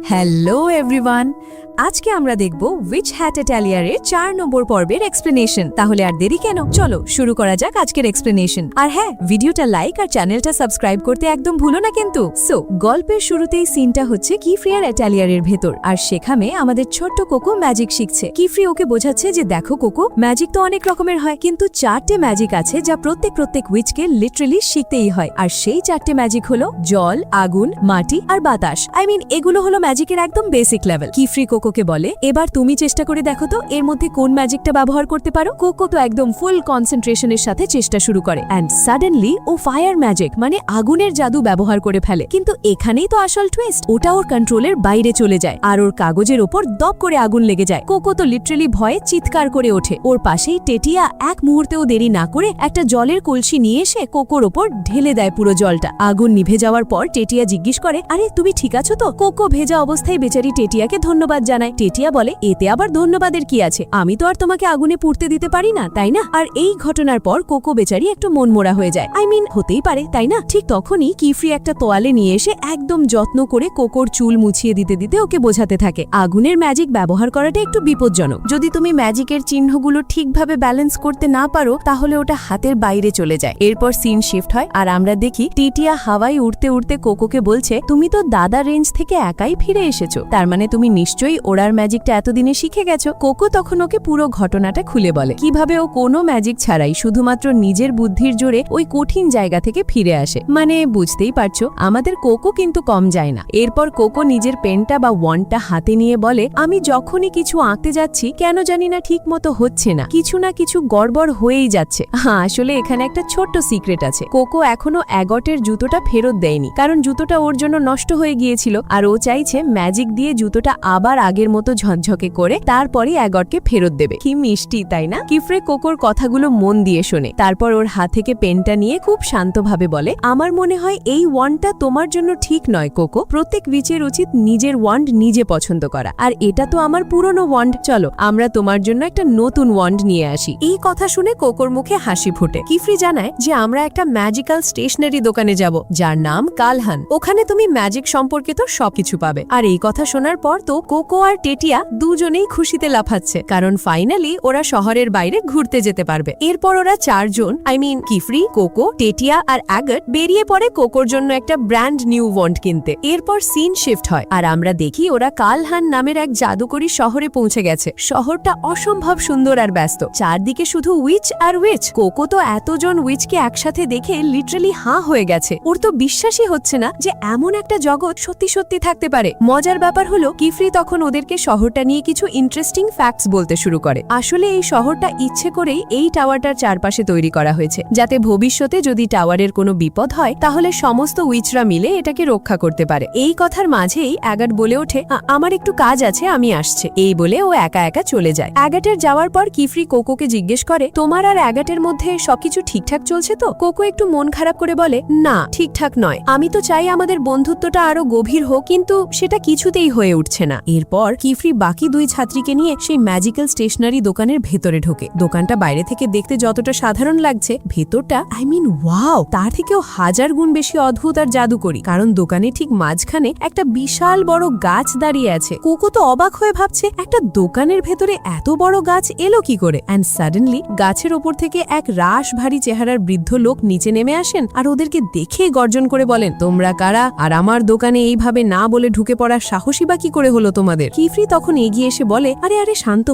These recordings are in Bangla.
হ্যালো এভরিওয়ান, আজকে আমরা দেখব উইচ হ্যাট এটালিয়ারের 4 নম্বর পর্বের এক্সপ্লেনেশন। তাহলে আর দেরি কেন, চলো শুরু করা যাক আজকের এক্সপ্লেনেশন। আর হ্যাঁ, ভিডিওটা লাইক আর চ্যানেলটা সাবস্ক্রাইব করতে একদম ভুলো না কিন্তু। সো গল্পের শুরুতেই সিনটা হচ্ছে কিফ্রি আর এটালিয়ারের ভেতর, আর সেখানে আমাদের ছোট্ট কোকো ম্যাজিক শিখছে। কিফ্রি ওকে বোঝাচ্ছে যে দেখো কোকো, ম্যাজিক তো অনেক রকমের হয়, কিন্তু 4টে ম্যাজিক আছে যা প্রত্যেক উইচকে লিটারালি শিখতেই হয়। আর সেই 4টে ম্যাজিক হলো জল, আগুন, মাটি আর বাতাস। এগুলো হলো ম্যাজিকের একদম বেসিক লেভেল। কিফ্রি কোকোকে বলে, এবার তুমি চেষ্টা করে দেখো তো এর মধ্যে কোন ম্যাজিকটা ব্যবহার করতে পারো। কোকো তো একদম ফুল কনসেন্ট্রেশনের সাথে চেষ্টা শুরু করে, অ্যান্ড সাডেনলি ও ফায়ার ম্যাজিক মানে আগুনের জাদু ব্যবহার করে ফেলে। কিন্তু এখানেই তো আসল টুইস্ট, ওটা ওর কন্ট্রোলের বাইরে চলে যায় আর ওর কাগজের ওপর দপ করে আগুন লেগে যায়। কোকো তো লিটারালি ভয়ে চিৎকার করে ওঠে। ওর পাশেই টেটিয়া এক মুহূর্তেও দেরি না করে একটা জলের কলসি নিয়ে এসে কোকোর ওপর ঢেলে দেয় পুরো জলটা। আগুন নিভে যাওয়ার পর টেটিয়া জিজ্ঞেস করে, আরে তুমি ঠিক আছো তো? কোকো ভেজা অবস্থায় বেচারি টেটিয়াকে ধন্যবাদ জানায়। টেটিয়া বলে, এতে আবার ধন্যবাদের কি আছে, আমি তো আর তোমাকে আগুনে পুড়তে দিতে পারি না, তাই না? আর এই ঘটনার পর কোকো বেচারি একটু মনমরা হয়ে যায়। হতেই পারে, তাই না? ঠিক তখনই কিফ্রি একটা তোয়ালে নিয়ে এসে একদম যত্ন করে কোকোর চুল মুছিয়ে দিতে দিতে ওকে বোঝাতে থাকে, আগুনের ম্যাজিক ব্যবহার করাটা একটু বিপজ্জনক। যদি তুমি ম্যাজিকের চিহ্নগুলো ঠিকভাবে ব্যালেন্স করতে না পারো তাহলে ওটা হাতের বাইরে চলে যায়। এরপর সিন শিফট হয় আর আমরা দেখি টিটিয়া হাওয়ায় উড়তে উড়তে কোকোকে বলছে, তুমি তো দাদা রেঞ্জ থেকে একাই ফিরে এসেছো, তার মানে তুমি নিশ্চয়ই ওড়ার ম্যাজিকটা এতদিনে শিখে গেছো। কোকো তখন ওকে পুরো ঘটনাটা খুলে বলে, কিভাবে ও কোনো ম্যাজিক ছাড়াই শুধুমাত্র নিজের বুদ্ধির জোরে ওই কঠিন জায়গা থেকে ফিরে আসে। বুঝতেই পারছো, আমাদের কোকো কিন্তু কম যায় না। এরপর কোকো নিজের পেনটা বা ওয়ান্ডটা হাতে নিয়ে বলে, আমি যখনই কিছু আঁকতে যাচ্ছি কেন জানি না ঠিক মতো হচ্ছে না কিছু গড়বড় হয়েই যাচ্ছে। আসলে এখানে একটা ছোট্ট সিক্রেট আছে। কোকো এখনো অ্যাগটের জুতোটা ফেরত দেয়নি, কারণ জুতোটা ওর জন্য নষ্ট হয়ে গিয়েছিল, আর ও চাইছে ম্যাজিক দিয়ে জুতোটা আবার আগের মতো ঝকঝকে করে তারপরই অ্যাগটকে ফেরত দেবে। কি মিষ্টি, তাই না? কিফ্রে কোকোর কথাগুলো মন দিয়ে শোনে, তারপর ওর হাত থেকে পেনটা নিয়ে খুব শান্তভাবে বলে, আমার মনে হয় এই ওয়ান্ডটা তোমার জন্য ঠিক নয় কোকো। প্রত্যেক উইচের উচিত নিজের ওয়ান্ড নিজে পছন্দ করা, আর এটা তো আমার পুরনো ওয়ান্ড। চলো আমরা তোমার জন্য একটা নতুন ওয়ান্ড নিয়ে আসি। এই কথা শুনে কোকোর মুখে হাসি ফোটে। কিফ্রি জানায় যে আমরা একটা ম্যাজিক্যাল স্টেশনারি দোকানে যাব যার নাম কালহান। ওখানে তুমি ম্যাজিক সম্পর্কিত সবকিছু পাবে। আর এই কথা শোনার পর তো কোকো আর টেটিয়া দুজনেই খুশিতে লাফাচ্ছে, কারণ ফাইনালি ওরা শহরের বাইরে ঘুরতে যেতে পারবে। এরপর ওরা চারজন কিফ্রি, কোকো, টেটিয়া আর অ্যাগট বেরিয়ে পড়ে কোকোর জন্য একটা ব্র্যান্ড নিউ ওয়ান্ড কিনতে। এরপর সিন শিফট হয় আর আমরা দেখি ওরা কালহান নামের এক জাদুকরী শহরে পৌঁছে গেছে। শহরটা অসম্ভব সুন্দর আর ব্যস্ত, চারদিকে শুধু উইচ আর উইচ। কোকো তো এতজন উইচকে একসাথে দেখে লিটারালি হাঁ হয়ে গেছে। ওর তো বিশ্বাসই হচ্ছে না যে এমন একটা জগৎ সত্যি সত্যি থাকতে পারে। মজার ব্যাপার হলো কিফ্রি তখন ওদেরকে শহরটা নিয়ে কিছু ইন্টারেস্টিং ফ্যাক্টস বলতে শুরু করে। আসলে এই শহরটা ইচ্ছে করেই এই টাওয়ারটার চারপাশে তৈরি করা হয়েছে, যাতে ভবিষ্যতে যদি টাওয়ারের কোনো বিপদ হয় তাহলে সমস্ত উইচরা মিলে এটাকে রক্ষা করতে পারে। এই কথার মাঝেই অ্যাগাট বলে ওঠে, আমার একটু কাজ আছে, আমি আসছে। এই বলে ও একা একা চলে যায়। অ্যাগাটের যাওয়ার পর কিফ্রি কোকোকে জিজ্ঞেস করে, তোমার আর অ্যাগাটের মধ্যে সবকিছু ঠিকঠাক চলছে তো? কোকো একটু মন খারাপ করে বলে, না ঠিকঠাক নয়, আমি তো চাই আমাদের বন্ধুত্বটা আরো গভীর হোক, কিন্তু সেটা কিছুতেই হয়ে উঠছে না। এরপর কিফ্রি বাকি দুই ছাত্রীকে নিয়ে সেই ম্যাজিক্যাল স্টেশনারি দোকানের ভেতরে ঢোকে। দোকানটা বাইরে থেকে দেখতে যতটা সাধারণ লাগছে, ভেতরটা ওয়াও, তার থেকেও হাজার গুণ বেশি অদ্ভুত আর জাদুকরী। কারণ দোকানে ঠিক মাঝখানে একটা বিশাল বড় গাছ দাঁড়িয়ে আছে। কোকো তো অবাক হয়ে ভাবছে, একটা দোকানের ভেতরে এত বড় গাছ এলো কি করে? অ্যান্ড সাডেনলি গাছের ওপর থেকে এক রাশ ভারী চেহারার বৃদ্ধ লোক নিচে নেমে আসেন আর ওদেরকে দেখে গর্জন করে বলেন, তোমরা কারা? আর আমার দোকানে এইভাবে না বলে ঢুকে পড়ার সাহসী বা কি করে হলো তোমাদের? কিফ্রি তখন এগিয়ে এসে বলে, আরে শান্ত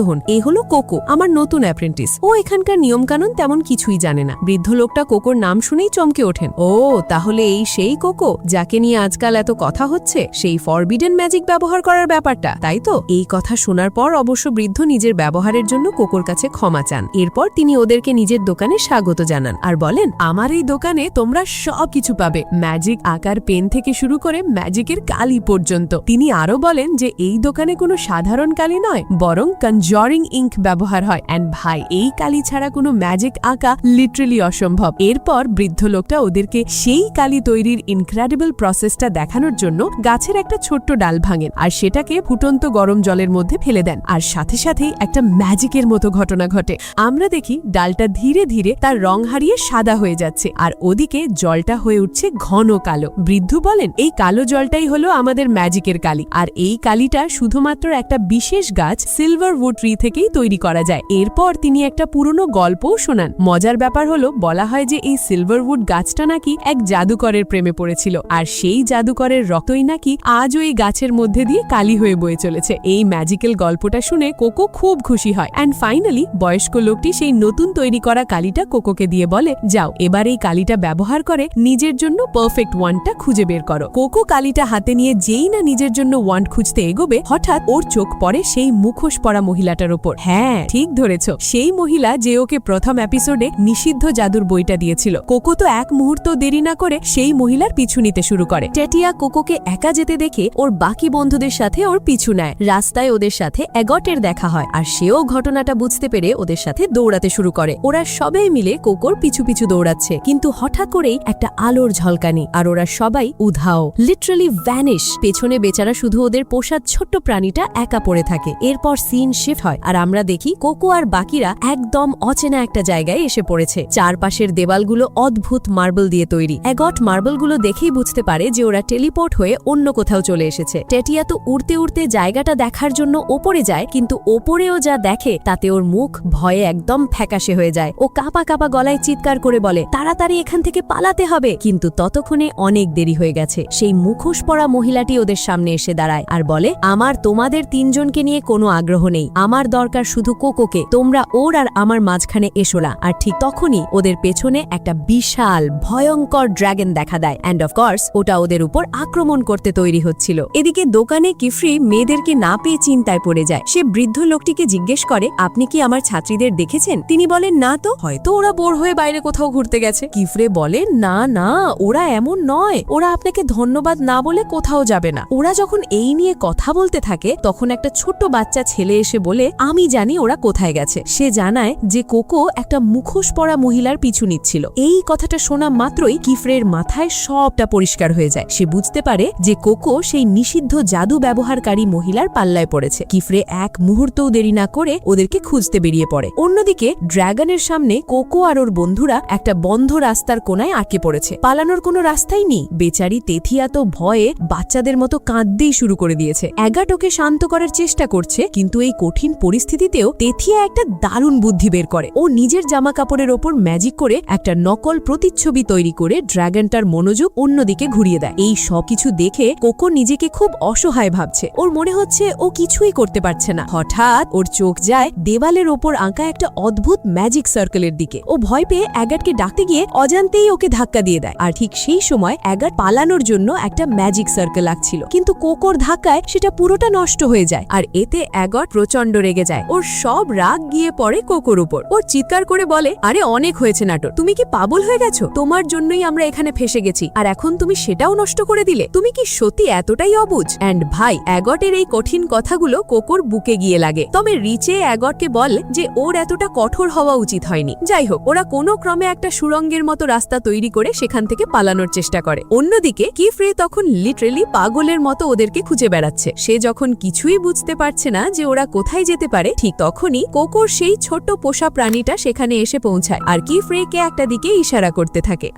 হন, এই হলো কোকো, আমার নতুন অ্যাপ্রেন্টিস। ও এখানকার নিয়ম কানুন তেমন কিছুই জানে না। বৃদ্ধ লোকটা কোকোর নাম শুনেই চমকে ওঠেন। ও তাহলে এই সেই কোকো যাকে নিয়ে আজকাল এত কথা হচ্ছে, সেই ফরবিডেন ম্যাজিক ব্যবহার করার ব্যাপারটা, তাই তো? এই কথা শোনার পর অবশ্য বৃদ্ধ নিজের ব্যবহারের জন্য কোকোর কাছে ক্ষমা চান। এরপর তিনি ওদেরকে নিজের দোকানে স্বাগত জানান আর বলেন, আমার এই দোকানে তোমরা সবকিছু পাবে, ম্যাজিক আঁকার পেন থেকে শুরু করে ম্যাজিকের কালি পর্যন্ত। তিনি আরো বলেন যে এই দোকানে কোনো সাধারণ কালি নয়, বরং কনজারিং ইঙ্ক ব্যবহার হয়। এন্ড ভাই, এই কালি ছাড়া কোনো ম্যাজিক আঁকা লিটারালি অসম্ভব। এরপর বৃদ্ধ লোকটা ওদেরকে সেই কালি তৈরির ইনক্রেডিবল প্রসেসটা দেখানোর জন্য গাছের একটা ছোট্ট ডাল ভাঙেন আর সেটাকে ফুটন্ত গরম জলের মধ্যে ফেলে দেন, আর সাথে সাথেই একটা ম্যাজিকের মতো ঘটনা ঘটে। আমরা দেখি ডালটা ধীরে ধীরে তার রং হারিয়ে সাদা হয়ে যাচ্ছে, আর ওদিকে জলটা হয়ে উঠছে ঘন কালো। বৃদ্ধ বলেন, এই কালো জলটাই হলো আমার আমাদের ম্যাজিকের কালি। আর এই কালিটা শুধুমাত্র একটা বিশেষ গাছ সিলভার উড ট্রি থেকেই তৈরি করা যায়। এরপর তিনি একটা পুরনো গল্পও শোনান। মজার ব্যাপার হলো, বলা হয় যে এই সিলভার উড গাছটা নাকি এক জাদুকরের প্রেমে পড়েছিল, আর সেই জাদুকরের রক্তই নাকি আজও এই গাছের মধ্যে দিয়ে কালি হয়ে বয়ে চলেছে। এই ম্যাজিক্যাল গল্পটা শুনে কোকো খুব খুশি হয়। অ্যান্ড ফাইনালি বয়স্ক লোকটি সেই নতুন তৈরি করা কালিটা কোকোকে দিয়ে বলে, যাও এবার এই কালিটা ব্যবহার করে নিজের জন্য পারফেক্ট ওয়ান্ডটা খুঁজে বের করো। কোকো কালিটা হাতে নিয়ে যেই না নিজের জন্য ওয়ান্ড খুঁজতে এগোবে, হঠাৎ ওর চোখ পড়ে সেই মুখোশ পরা মহিলাটার ওপর। হ্যাঁ, ঠিক ধরেছ, সেই মহিলা যে ওকে প্রথম এপিসোডে নিষিদ্ধ জাদুর বইটা দিয়েছিল। কোকো তো এক মুহূর্ত দেরি না করে সেই মহিলার পিছু নিতে শুরু করে। টেটিয়া কোকোকে একা যেতে দেখে ওর বাকি বন্ধুদের সাথে ওর পিছু নেয়। রাস্তায় ওদের সাথে অ্যাগটের দেখা হয়, আর সেও ঘটনাটা বুঝতে পেরে ওদের সাথে দৌড়াতে শুরু করে। ওরা সবাই মিলে কোকোর পিছু পিছু দৌড়াচ্ছে, কিন্তু হঠাৎ করেই একটা আলোর ঝলকানি, আর ওরা সবাই উধাও, লিটারালি ভ্যানিশ। পেছনে বেচারা শুধু ওদের পোষা ছোট্ট প্রাণীটা একা পড়ে থাকে। এরপর সিন শিফট হয়, আর আমরা দেখি কোকো আর বাকিরা একদম অচেনা একটা জায়গায় এসে পড়েছে। চারপাশের দেওয়ালগুলো অদ্ভুত মার্বেল দিয়ে তৈরি। অ্যাগট মার্বেলগুলো দেখেই বুঝতে পারে যে ওরা টেলিপোর্ট হয়ে অন্য কোথাও চলে এসেছে। টেটিয়া তো উড়তে উড়তে জায়গাটা দেখার জন্য ওপরে যায়, কিন্তু ওপরেও যা দেখে তাতে ওর মুখ ভয়ে একদম ফ্যাকাশে হয়ে যায়। ও কাঁপা কাঁপা গলায় চিৎকার করে বলে, তাড়াতাড়ি এখান থেকে পালাতে হবে। কিন্তু ততক্ষণে অনেক দেরি হয়ে গেছে। সেই মুখোশ পরা মহিলাটি ওদের সামনে এসে দাঁড়ায় আর বলে, আমার তোমাদের তিনজনকে নিয়ে কোনো আগ্রহ নেই, আমার দরকার শুধু কোকোকে। তোমরা ওর আর আমার মাঝখানে এসো না। আর ঠিক তখনই ওদের পেছনে একটা বিশাল ভয়ঙ্কর ড্রাগন দেখা দেয়, অ্যান্ড অফকোর্স ওটা ওদের উপর আক্রমণ করতে তৈরি হচ্ছিল। এদিকে দোকানে কিফরি মেয়েদেরকে না পেয়ে চিন্তায় পড়ে যায়। সে বৃদ্ধ লোকটিকে জিজ্ঞেস করে, আপনি কি আমার ছাত্রীদের দেখেছেন? তিনি বলেন, না তো, হয়তো ওরা বোর হয়ে বাইরে কোথাও ঘুরতে গেছে। কিফরে বলে, না না, ওরা এমন নয়, ওরা আপনাকে ধন্যবাদ না বলে কোথাও যাবে না। ওরা যখন এই নিয়ে কথা বলতে থাকে, তখন একটা ছোট্ট বাচ্চা ছেলে এসে বলে, আমি জানি ওরা কোথায় গেছে। সে জানায় যে কোকো একটা মুখোশ পরা মহিলার পিছু নিচ্ছিল। এই কথাটা শোনা মাত্রই কিফরের মাথায় সবটা পরিষ্কার হয়ে যায়। সে বুঝতে পারে যে কোকো সেই নিষিদ্ধ জাদু ব্যবহারকারী মহিলার পাল্লায় পড়েছে। কিফরে এক মুহূর্তও দেরি না করে ওদেরকে খুঁজতে বেরিয়ে পড়ে। অন্যদিকে ড্রাগনের সামনে কোকো আর ওর বন্ধুরা একটা বন্ধ রাস্তার কোনায় আটকে পড়েছে। পালানোর কোনো রাস্তাই নেই। বেচারি তেথিয়া তো ভয়ে বাচ্চাদের মতো কাঁদতেই শুরু করে দিয়েছে। অ্যাগাট ওকে শান্ত করার চেষ্টা করছে, কিন্তু এই কঠিন পরিস্থিতিতেও তেথিয়া একটা দারুণ বুদ্ধি বের করে। ও নিজের জামা কাপড়ের ওপর ম্যাজিক করে একটা নকল প্রতিচ্ছবি তৈরি করে ড্রাগনটার মনোযোগ অন্যদিকে ঘুরিয়ে দেয়। এই সবকিছু দেখে কোকো নিজেকে খুব অসহায় ভাবছে। ওর মনে হচ্ছে ও কিছুই করতে পারছে না। হঠাৎ ওর চোখ যায় দেওয়ালের ওপর আঁকা একটা অদ্ভুত ম্যাজিক সার্কেলের দিকে। ও ভয় পেয়ে অ্যাগাটকে ডাকতে গিয়ে অজান্তেই ওকে ধাক্কা দিয়ে দেয়। আর ঠিক সেই সময় অ্যাগাট পালানোর জন্য একটা ম্যাজিক সার্কেল আঁকছিল, কিন্তু কোকোর ধাক্কায় সেটা পুরোটা নষ্ট হয়ে যায়। আর এতে অ্যাগাট প্রচন্ড রেগে যায়। ওর সব রাগ গিয়ে পড়ে কোকোর উপর। ওর চিৎকার করে বলে, আরে অনেক হয়েছে নাটক, তুমি কি পাগল হয়ে গেছো? তোমার জন্যই আমরা এখানে ফেসে গেছি, আর এখন তুমি সেটাও নষ্ট করে দিলে। তুমি কি সত্যি এতটাই অবুঝ? অ্যান্ড ভাই, অ্যাগটের এই কঠিন কথাগুলো কোকোর বুকে গিয়ে লাগে। তবে রিচে অ্যাগটকে বলে যে ওর এতটা কঠোর হওয়া উচিত হয়নি। যাই হোক, ওরা কোনো ক্রমে একটা সুড়ঙ্গের মতো রাস্তা তৈরি করে সেখান থেকে পালানোর চেষ্টা করে। অন্যদিকে কিফরে তখন লিটারেলি পাগলের মতো ওদেরকে খুঁজে বেড়াচ্ছে। সে যখন কিছুই বুঝতে পারছে না যে ওরা কোথায় যেতে পারে, ঠিক তখনই কোকোর সেই ছোট্ট পোষা প্রাণীটা সেখানে এসে পৌঁছায়, আর কিফরেকে একটা দিকে ইশারা করতে থাকে।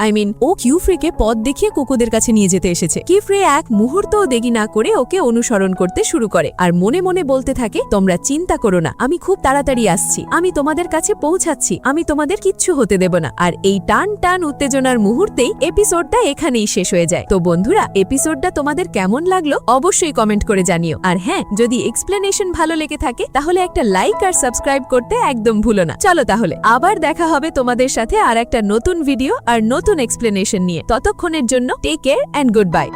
ও কিফরেকে পথ দেখিয়ে কোকোদের কাছে নিয়ে যেতে এসেছে। কিফরে এক মুহূর্তও দেরি না করে ওকে অনুসরণ করতে শুরু করে, আর মনে মনে বলতে থাকে, তোমরা চিন্তা করো না, আমি খুব তাড়াতাড়ি আসছি, আমি তোমাদের কাছে পৌঁছাচ্ছি, আমি তোমাদের কিচ্ছু হতে দেব না। আর এই টান টান উত্তেজনার মুহূর্তেই এপিসোডটা এখানেই শেষ হয়ে যায়। তো বন্ধুরা, এপিসোডটা তোমাদের কেমন লাগলো অবশ্যই কমেন্ট করে জানিও। আর হ্যাঁ, যদি এক্সপ্লেনেশন ভালো লেগে থাকে তাহলে একটা লাইক আর সাবস্ক্রাইব করতে একদম ভুলো না। চলো তাহলে আবার দেখা হবে তোমাদের সাথে আর একটা নতুন ভিডিও আর নতুন এক্সপ্লেনেশন নিয়ে। ততক্ষণের জন্য take care and good by.